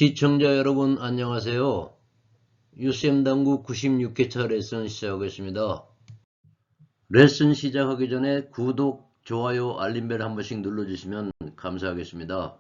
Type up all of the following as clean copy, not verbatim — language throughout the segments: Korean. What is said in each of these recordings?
시청자 여러분 안녕하세요. UCM 당구 96회차 레슨 시작하겠습니다. 레슨 시작하기 전에 구독, 좋아요, 알림벨 한 번씩 눌러주시면 감사하겠습니다.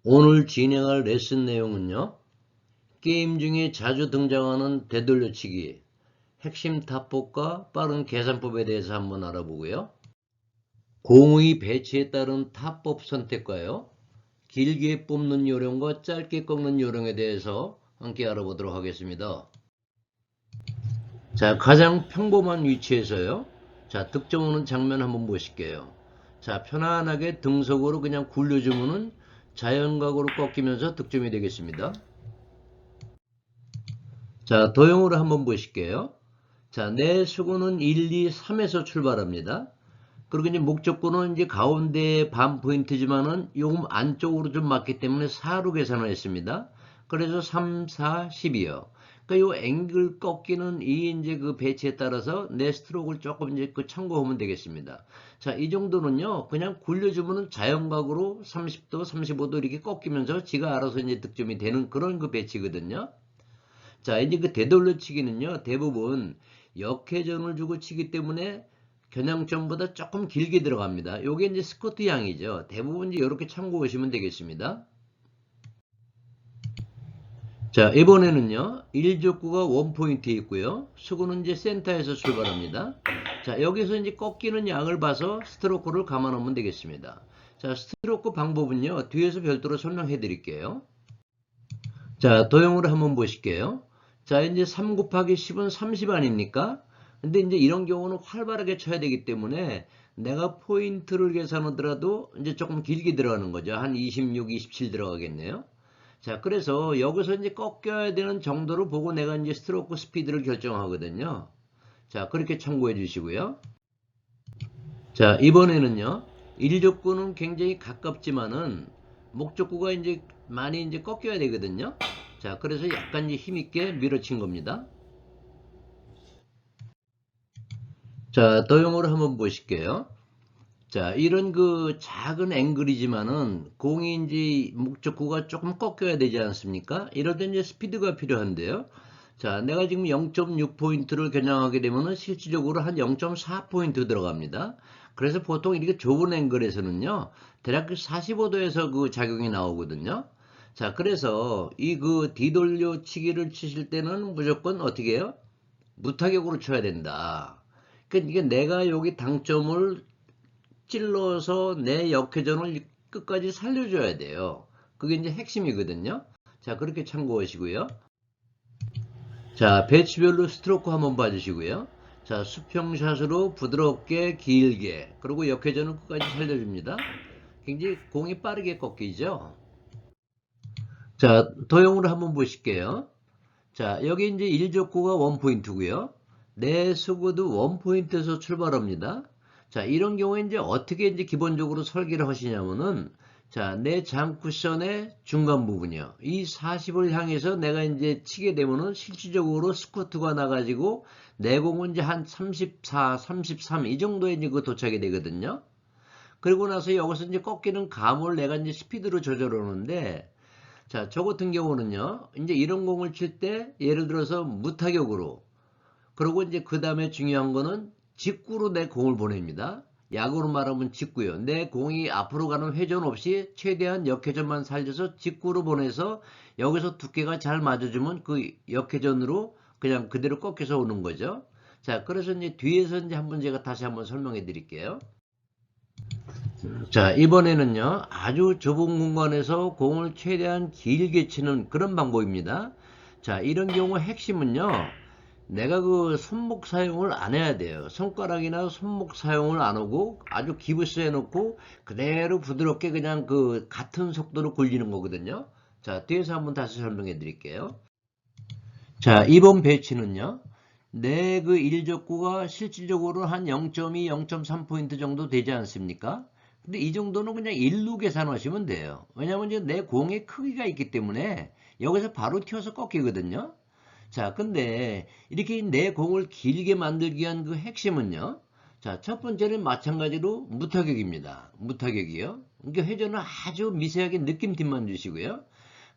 오늘 진행할 레슨 내용은요. 게임 중에 자주 등장하는 되돌려치기, 핵심 타법과 빠른 계산법에 대해서 한번 알아보고요. 공의 배치에 따른 타법 선택과요. 길게 뽑는 요령과 짧게 꺾는 요령에 대해서 함께 알아보도록 하겠습니다. 자, 가장 평범한 위치에서요. 자, 득점 오는 장면 한번 보실게요. 자, 편안하게 등속으로 그냥 굴려주면은 자연각으로 꺾이면서 득점이 되겠습니다. 자, 도형으로 한번 보실게요. 자, 내 수구는 1, 2, 3에서 출발합니다. 그리고 이제 목적구는 이제 가운데 반 포인트지만은 요금 안쪽으로 좀 맞기 때문에 4로 계산을 했습니다. 그래서 3, 4, 10이요. 그러니까 요 앵글 꺾이는 이 이제 그 배치에 따라서 내 스트로크를 조금 이제 그 참고하면 되겠습니다. 자, 이 정도는요, 그냥 굴려주면은 자연각으로 30도, 35도 이렇게 꺾이면서 지가 알아서 이제 득점이 되는 그런 그 배치거든요. 자, 이제 그 되돌려치기는요, 대부분 역회전을 주고 치기 때문에 겨냥점보다 조금 길게 들어갑니다. 요게 이제 스쿼트 양이죠. 대부분 이제 이렇게 참고하시면 되겠습니다. 자, 이번에는요, 1족구가 원포인트에 있고요. 수구는 이제 센터에서 출발합니다. 자, 여기서 이제 꺾이는 양을 봐서 스트로크를 감안하면 되겠습니다. 자, 스트로크 방법은요, 뒤에서 별도로 설명해 드릴게요. 자, 도형으로 한번 보실게요. 자, 이제 3 곱하기 10은 30 아닙니까? 근데 이제 이런 경우는 활발하게 쳐야 되기 때문에 내가 포인트를 계산하더라도 이제 조금 길게 들어가는 거죠. 한 26, 27 들어가겠네요. 자, 그래서 여기서 이제 꺾여야 되는 정도를 보고 내가 이제 스트로크 스피드를 결정하거든요. 자, 그렇게 참고해 주시고요. 자, 이번에는요. 1족구는 굉장히 가깝지만은 목적구가 이제 많이 이제 꺾여야 되거든요. 자, 그래서 약간 이제 힘있게 밀어친 겁니다. 자, 도형으로 한번 보실게요. 자, 이런 그 작은 앵글이지만은 공이 이제 목적구가 조금 꺾여야 되지 않습니까? 이럴 때 이제 스피드가 필요한데요. 자, 내가 지금 0.6포인트를 겨냥하게 되면은 실질적으로 한 0.4포인트 들어갑니다. 그래서 보통 이렇게 좁은 앵글에서는요, 대략 45도에서 그 작용이 나오거든요. 자, 그래서 이 그 뒤돌려치기를 치실 때는 무조건 어떻게 해요? 무타격으로 쳐야 된다. 그러니까 이게 내가 여기 당점을 찔러서 내 역회전을 끝까지 살려줘야 돼요. 그게 이제 핵심이거든요. 자, 그렇게 참고하시고요. 자, 배치별로 스트로크 한번 봐주시고요. 자, 수평샷으로 부드럽게 길게 그리고 역회전을 끝까지 살려줍니다. 굉장히 공이 빠르게 꺾이죠. 자, 도형으로 한번 보실게요. 자, 여기 이제 1족구가 원포인트고요. 내 수구도 원포인트에서 출발합니다. 자, 이런 경우에 이제 어떻게 이제 기본적으로 설계를 하시냐면은, 자, 내 장 쿠션의 중간 부분이요. 이 40을 향해서 내가 이제 치게 되면은 실질적으로 스쿼트가 나가지고 내 공은 이제 한 34, 33 이 정도에 이제 그 도착이 되거든요. 그리고 나서 여기서 이제 꺾이는 감을 내가 이제 스피드로 조절하는데, 자, 저 같은 경우는요, 이제 이런 공을 칠 때, 예를 들어서 무타격으로, 그리고 이제 그 다음에 중요한 거는 직구로 내 공을 보냅니다. 야구로 말하면 직구요. 내 공이 앞으로 가는 회전 없이 최대한 역회전만 살려서 직구로 보내서 여기서 두께가 잘 맞아주면 그 역회전으로 그냥 그대로 꺾여서 오는 거죠. 자, 그래서 이제 뒤에서 이제 한번 제가 다시 한번 설명해 드릴게요. 자, 이번에는요, 아주 좁은 공간에서 공을 최대한 길게 치는 그런 방법입니다. 자, 이런 경우 핵심은요, 내가 그 손목 사용을 안 해야 돼요. 손가락이나 손목 사용을 안 하고 아주 기부스 해놓고 그대로 부드럽게 그냥 그 같은 속도로 굴리는 거거든요. 자, 뒤에서 한번 다시 설명해 드릴게요. 자, 이번 배치는요, 내 그 1족구가 실질적으로 한 0.2, 0.3포인트 정도 되지 않습니까? 근데 이 정도는 그냥 일루 계산하시면 돼요. 왜냐면 이제 내 공의 크기가 있기 때문에 여기서 바로 튀어서 꺾이거든요. 자, 근데 이렇게 내 공을 길게 만들기 위한 그 핵심은요. 자, 첫 번째는 마찬가지로 무타격입니다. 무타격이요. 그러니까 회전을 아주 미세하게 느낌팀만 주시고요.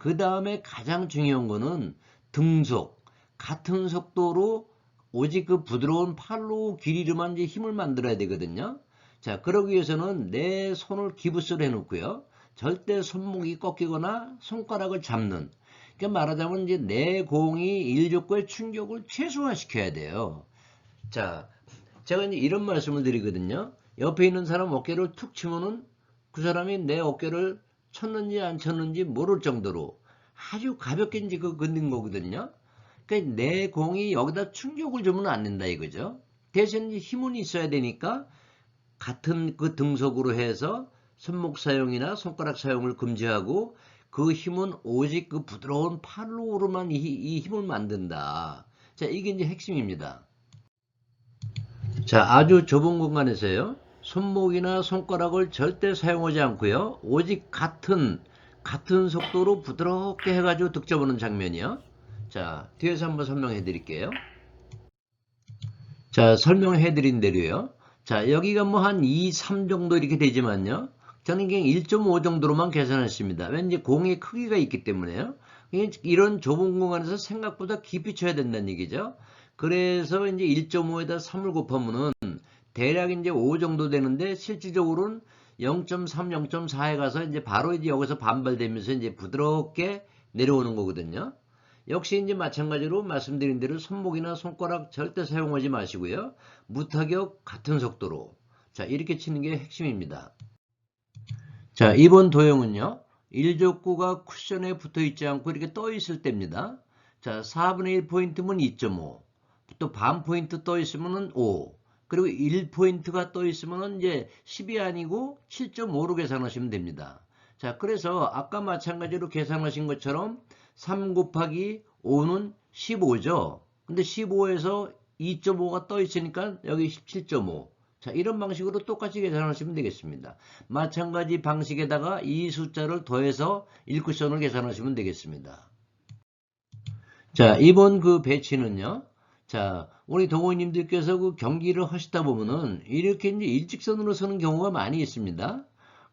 그 다음에 가장 중요한 거는 등속. 같은 속도로 오직 그 부드러운 팔로 길이로만 이제 힘을 만들어야 되거든요. 자, 그러기 위해서는 내 손을 기부스를 해놓고요. 절대 손목이 꺾이거나 손가락을 잡는. 그러니까 말하자면 이제 내 공이 일족구의 충격을 최소화시켜야 돼요. 자, 제가 이제 이런 말씀을 드리거든요. 옆에 있는 사람 어깨를 툭 치면은 그 사람이 내 어깨를 쳤는지 안 쳤는지 모를 정도로 아주 가볍게 이제 그 걷는 거거든요. 그러니까 내 공이 여기다 충격을 주면 안 된다 이거죠. 대신 힘은 있어야 되니까 같은 그 등속으로 해서 손목 사용이나 손가락 사용을 금지하고 그 힘은 오직 그 부드러운 팔로우로만 이 힘을 만든다. 자, 이게 이제 핵심입니다. 자, 아주 좁은 공간에서요. 손목이나 손가락을 절대 사용하지 않고요. 오직 같은 속도로 부드럽게 해가지고 득점하는 장면이요. 자, 뒤에서 한번 설명해 드릴게요. 자, 설명해 드린 대로요. 자, 여기가 뭐 한 2, 3 정도 이렇게 되지만요. 저는 그냥 1.5 정도로만 계산했습니다. 왠지 공의 크기가 있기 때문에요. 이런 좁은 공간에서 생각보다 깊이 쳐야 된다는 얘기죠. 그래서 이제 1.5에다 3을 곱하면은 대략 이제 5 정도 되는데 실질적으로는 0.3, 0.4에 가서 이제 바로 이제 여기서 반발되면서 이제 부드럽게 내려오는 거거든요. 역시 이제 마찬가지로 말씀드린 대로 손목이나 손가락 절대 사용하지 마시고요. 무타격 같은 속도로. 자, 이렇게 치는 게 핵심입니다. 자, 이번 도형은요. 1족구가 쿠션에 붙어 있지 않고 이렇게 떠 있을 때입니다. 자, 4분의 1포인트면 2.5. 또 반 포인트 떠 있으면 5. 그리고 1포인트가 떠 있으면 이제 10이 아니고 7.5로 계산하시면 됩니다. 자, 그래서 아까 마찬가지로 계산하신 것처럼 3 곱하기 5는 15죠. 근데 15에서 2.5가 떠 있으니까 여기 17.5. 자, 이런 방식으로 똑같이 계산하시면 되겠습니다. 마찬가지 방식에다가 이 숫자를 더해서 1쿠션을 계산하시면 되겠습니다. 자, 이번 그 배치는요. 자, 우리 동호인님들께서 그 경기를 하시다 보면은 이렇게 이제 일직선으로 서는 경우가 많이 있습니다.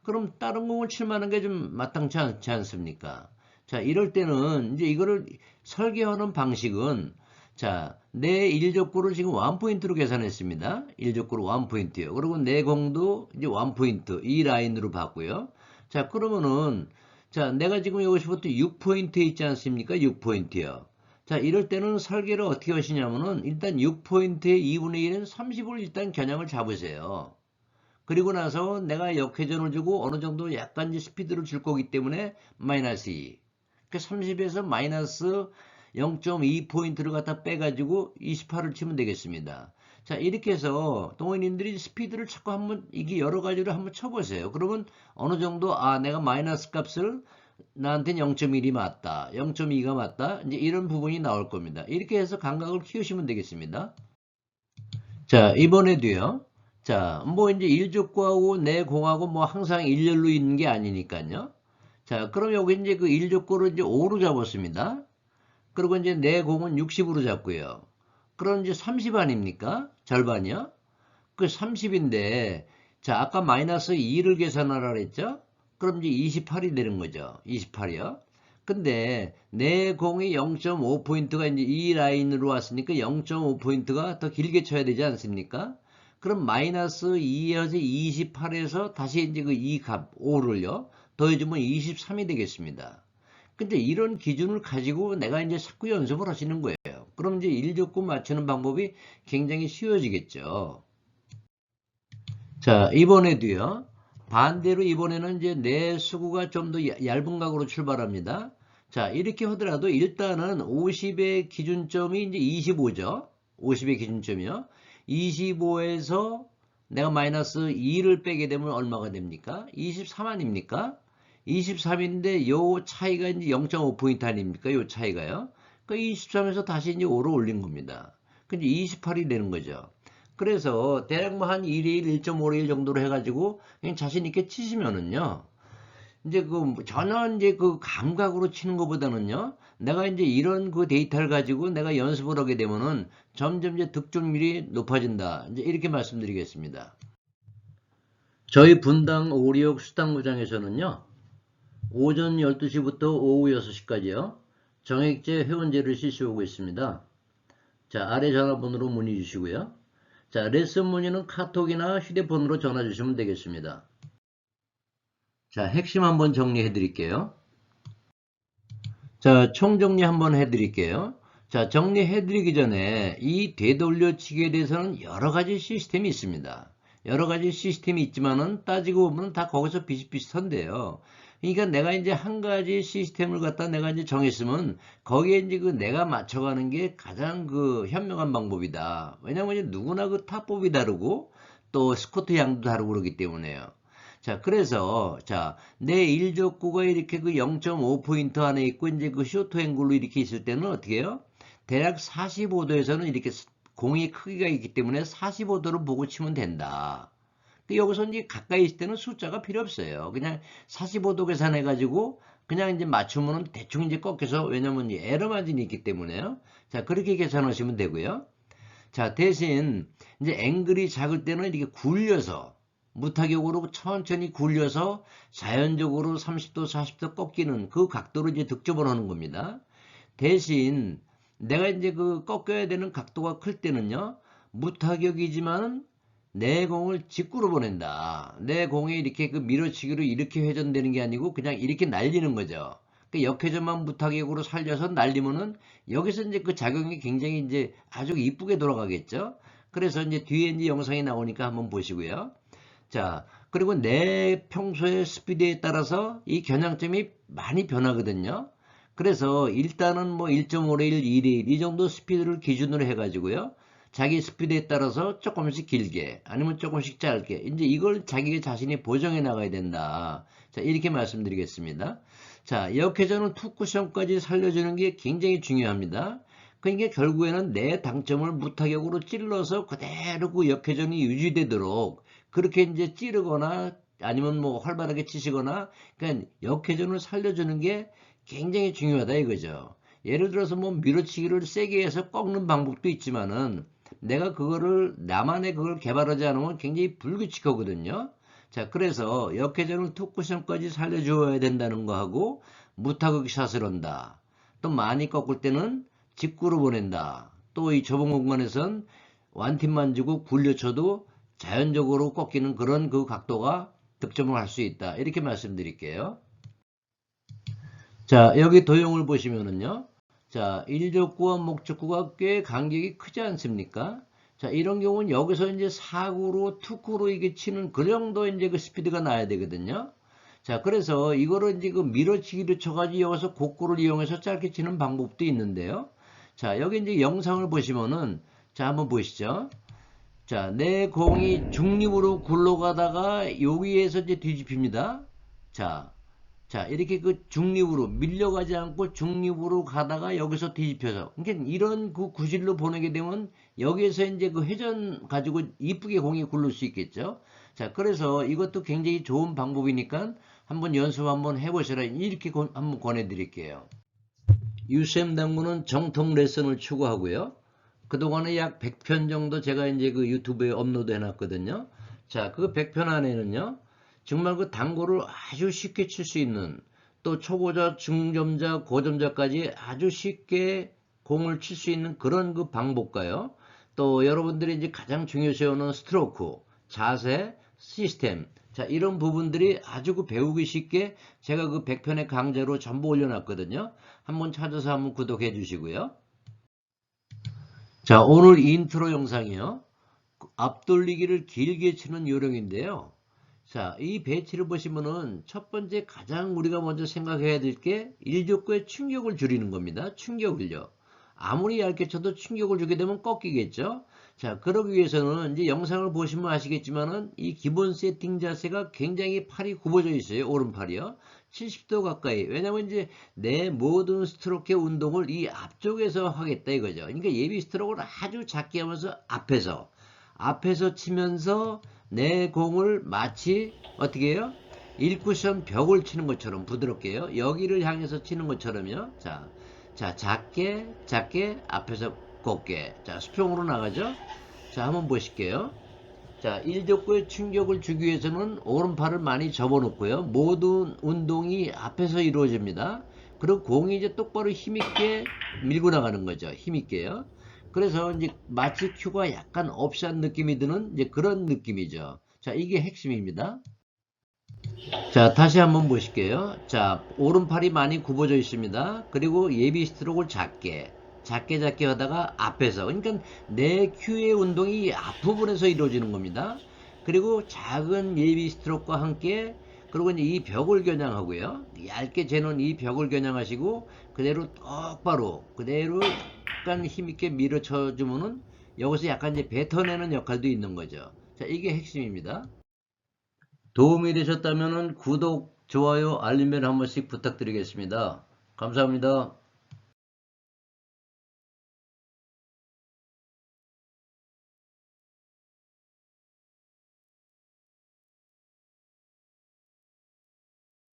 그럼 다른 공을 칠 만한 게 좀 마땅치 않지 않습니까? 자, 이럴 때는 이제 이거를 설계하는 방식은 자, 내 1족구를 지금 1포인트로 계산했습니다. 1족구로 1포인트요. 그리고 내 공도 이제 1포인트 이 라인으로 봤고요. 자, 그러면은 자, 내가 지금 여기서부터 6포인트에 있지 않습니까? 6포인트요. 자, 이럴 때는 설계를 어떻게 하시냐면은 일단 6포인트의 2분의 1은 30을 일단 겨냥을 잡으세요. 그리고 나서 내가 역회전을 주고 어느 정도 약간 이제 스피드를 줄 거기 때문에 마이너스 2. 그 30에서 마이너스 0.2포인트를 갖다 빼가지고 28을 치면 되겠습니다. 자, 이렇게 해서 동호인님들이 스피드를 자꾸 한번 이게 여러 가지로 한번 쳐보세요. 그러면 어느 정도 내가 마이너스 값을 나한테는 0.1이 맞다. 0.2가 맞다. 이제 이런 부분이 나올 겁니다. 이렇게 해서 감각을 키우시면 되겠습니다. 자, 이번에도요. 자, 뭐 이제 1족구하고 내 공하고 뭐 항상 일렬로 있는 게 아니니까요. 자, 그럼 여기 이제 그 1족구를 이제 5로 잡았습니다. 그리고 이제 내 공은 60으로 잡고요. 그럼 이제 30 아닙니까? 절반이요? 그 30인데, 자, 아까 마이너스 2를 계산하라 그랬죠? 그럼 이제 28이 되는 거죠. 28이요. 근데 내 공이 0.5포인트가 이제 이 라인으로 왔으니까 0.5포인트가 더 길게 쳐야 되지 않습니까? 그럼 마이너스 2에서 28에서 다시 이제 그 이 값 5를요. 더해주면 23이 되겠습니다. 근데 이런 기준을 가지고 내가 이제 자꾸 연습을 하시는 거예요. 그럼 이제 1족구 맞추는 방법이 굉장히 쉬워지겠죠. 자, 이번에도요. 반대로 이번에는 이제 내 수구가 좀 더 얇은 각으로 출발합니다. 자, 이렇게 하더라도 일단은 50의 기준점이 이제 25죠. 50의 기준점이요. 25에서 내가 마이너스 2를 빼게 되면 얼마가 됩니까? 23 아닙니까? 23인데 요 차이가 이제 0.5포인트 아닙니까? 요 차이가요. 그 23에서 다시 이제 5로 올린 겁니다. 근데 28이 되는 거죠. 그래서 대략 뭐 한 1일, 1.5일 정도로 해가지고 그냥 자신 있게 치시면은요. 이제 전혀 이제 그 감각으로 치는 것보다는요. 내가 이제 이런 그 데이터를 가지고 내가 연습을 하게 되면은 점점 이제 득점률이 높아진다. 이제 이렇게 말씀드리겠습니다. 저희 분당 오리옥 수당구장에서는요. 오전 12시부터 오후 6시까지요. 정액제 회원제를 실시하고 있습니다. 자, 아래 전화번호로 문의 주시고요. 자, 레슨 문의는 카톡이나 휴대폰으로 전화 주시면 되겠습니다. 자, 핵심 한번 정리해 드릴게요. 자, 총정리 한번 해 드릴게요. 자, 정리해 드리기 전에 이 되돌려치기에 대해서는 여러 가지 시스템이 있습니다. 여러 가지 시스템이 있지만은 따지고 보면 다 거기서 비슷비슷한데요. 그러니까 내가 이제 한 가지 시스템을 갖다 내가 이제 정했으면 거기에 이제 그 내가 맞춰가는 게 가장 그 현명한 방법이다. 왜냐면 이제 누구나 그 타법이 다르고 또 스쿼트 양도 다르고 그러기 때문에요. 자, 그래서, 자, 내 일족구가 이렇게 그 0.5포인트 안에 있고, 이제 그 쇼트 앵글로 이렇게 있을 때는 어떻게 해요? 대략 45도에서는 이렇게 공의 크기가 있기 때문에 45도를 보고 치면 된다. 여기서 이제 가까이 있을 때는 숫자가 필요 없어요. 그냥 45도 계산해가지고, 그냥 이제 맞추면 대충 이제 꺾여서, 왜냐면 에러 마진이 있기 때문에요. 자, 그렇게 계산하시면 되고요. 자, 대신 이제 앵글이 작을 때는 이렇게 굴려서 무타격으로 천천히 굴려서 자연적으로 30도, 40도 꺾이는 그 각도로 이제 득점을 하는 겁니다. 대신 내가 이제 그 꺾여야 되는 각도가 클 때는요, 무타격이지만 내 공을 직구로 보낸다. 내 공이 이렇게 그 밀어치기로 이렇게 회전되는 게 아니고 그냥 이렇게 날리는 거죠. 그 역회전만 무타격으로 살려서 날리면은 여기서 이제 그 작용이 굉장히 이제 아주 이쁘게 돌아가겠죠. 그래서 이제 뒤에 이제 영상이 나오니까 한번 보시고요. 자, 그리고 내 평소의 스피드에 따라서 이 겨냥점이 많이 변하거든요. 그래서 일단은 뭐 1.5레일, 2레일 이 정도 스피드를 기준으로 해가지고요. 자기 스피드에 따라서 조금씩 길게 아니면 조금씩 짧게 이제 이걸 자기 자신이 보정해 나가야 된다. 자, 이렇게 말씀드리겠습니다. 자, 역회전은 투쿠션까지 살려주는 게 굉장히 중요합니다. 그러니까 결국에는 내 당점을 무타격으로 찔러서 그대로 그 역회전이 유지되도록 그렇게 이제 찌르거나 아니면 뭐 활발하게 치시거나 그러니까 역회전을 살려주는 게 굉장히 중요하다 이거죠. 예를 들어서 뭐 밀어치기를 세게 해서 꺾는 방법도 있지만은 내가 그거를 나만의 그걸 개발하지 않으면 굉장히 불규칙하거든요. 자, 그래서 역회전을 투쿠션까지 살려주어야 된다는 거 하고 무타격 샷을 한다. 또 많이 꺾을 때는 직구로 보낸다. 또 이 좁은 공간에선 완팀만 주고 굴려쳐도 자연적으로 꺾이는 그런 그 각도가 득점을 할 수 있다. 이렇게 말씀드릴게요. 자, 여기 도형을 보시면은요. 자, 일족구와 목적구가 꽤 간격이 크지 않습니까? 자, 이런 경우는 여기서 이제 사구로, 투구로 이게 치는 그 정도 이제 그 스피드가 나야 되거든요. 자, 그래서 이거를 이제 그 밀어치기로 쳐가지고 여기서 곡구를 이용해서 짧게 치는 방법도 있는데요. 자, 여기 이제 영상을 보시면은, 자, 한번 보시죠. 자, 내 공이 중립으로 굴러가다가 여기에서 이제 뒤집힙니다. 자, 자, 이렇게 그 중립으로 밀려가지 않고 중립으로 가다가 여기서 뒤집혀서. 그러니까 이런 그 구실로 보내게 되면 여기에서 이제 그 회전 가지고 이쁘게 공이 굴릴 수 있겠죠. 자, 그래서 이것도 굉장히 좋은 방법이니까 한번 연습 한번 해보시라. 이렇게 한번 권해드릴게요. 유쌤 당구는 정통 레슨을 추구하고요. 그동안에 약 100편 정도 제가 이제 그 유튜브에 업로드 해놨거든요. 자, 그 100편 안에는요. 정말 그 당구를 아주 쉽게 칠 수 있는 또 초보자, 중점자, 고점자까지 아주 쉽게 공을 칠 수 있는 그런 그 방법과요. 또 여러분들이 이제 가장 중요시하는 스트로크, 자세, 시스템. 자, 이런 부분들이 아주 그 배우기 쉽게 제가 그 100편의 강좌로 전부 올려놨거든요. 한번 찾아서 한번 구독해 주시고요. 자, 오늘 인트로 영상이요. 앞돌리기를 길게 치는 요령인데요. 자, 이 배치를 보시면은 첫 번째 가장 우리가 먼저 생각해야 될 게 일족구의 충격을 줄이는 겁니다. 충격을요. 아무리 얇게 쳐도 충격을 주게 되면 꺾이겠죠. 자, 그러기 위해서는 이제 영상을 보시면 아시겠지만은 이 기본 세팅 자세가 굉장히 팔이 굽어져 있어요. 오른팔이요. 70도 가까이. 왜냐면 이제 내 모든 스트로크의 운동을 이 앞쪽에서 하겠다 이거죠. 그러니까 예비 스트로크를 아주 작게 하면서 앞에서 치면서 내 공을 마치 어떻게 해요? 1쿠션 벽을 치는 것처럼 부드럽게요. 여기를 향해서 치는 것처럼요. 자, 자, 작게 앞에서 곱게. 자, 수평으로 나가죠. 자, 한번 보실게요. 자, 일족구에 충격을 주기 위해서는 오른팔을 많이 접어놓고요. 모든 운동이 앞에서 이루어집니다. 그리고 공이 이제 똑바로 힘있게 밀고 나가는 거죠. 힘있게요. 그래서 이제 마치 큐가 약간 업샷 느낌이 드는 이제 그런 느낌이죠. 자, 이게 핵심입니다. 자, 다시 한번 보실게요. 자, 오른팔이 많이 굽어져 있습니다. 그리고 예비 스트로크를 작게 하다가 앞에서, 그러니까 내 큐의 운동이 앞부분에서 이루어지는 겁니다. 그리고 작은 예비 스트로크와 함께, 그리고 이제 이 벽을 겨냥하고요. 얇게 재는 이 벽을 겨냥하시고, 그대로 똑바로, 그대로 약간 힘있게 밀어쳐주면은, 여기서 약간 이제 뱉어내는 역할도 있는 거죠. 자, 이게 핵심입니다. 도움이 되셨다면 구독, 좋아요, 알림벨 한 번씩 부탁드리겠습니다. 감사합니다.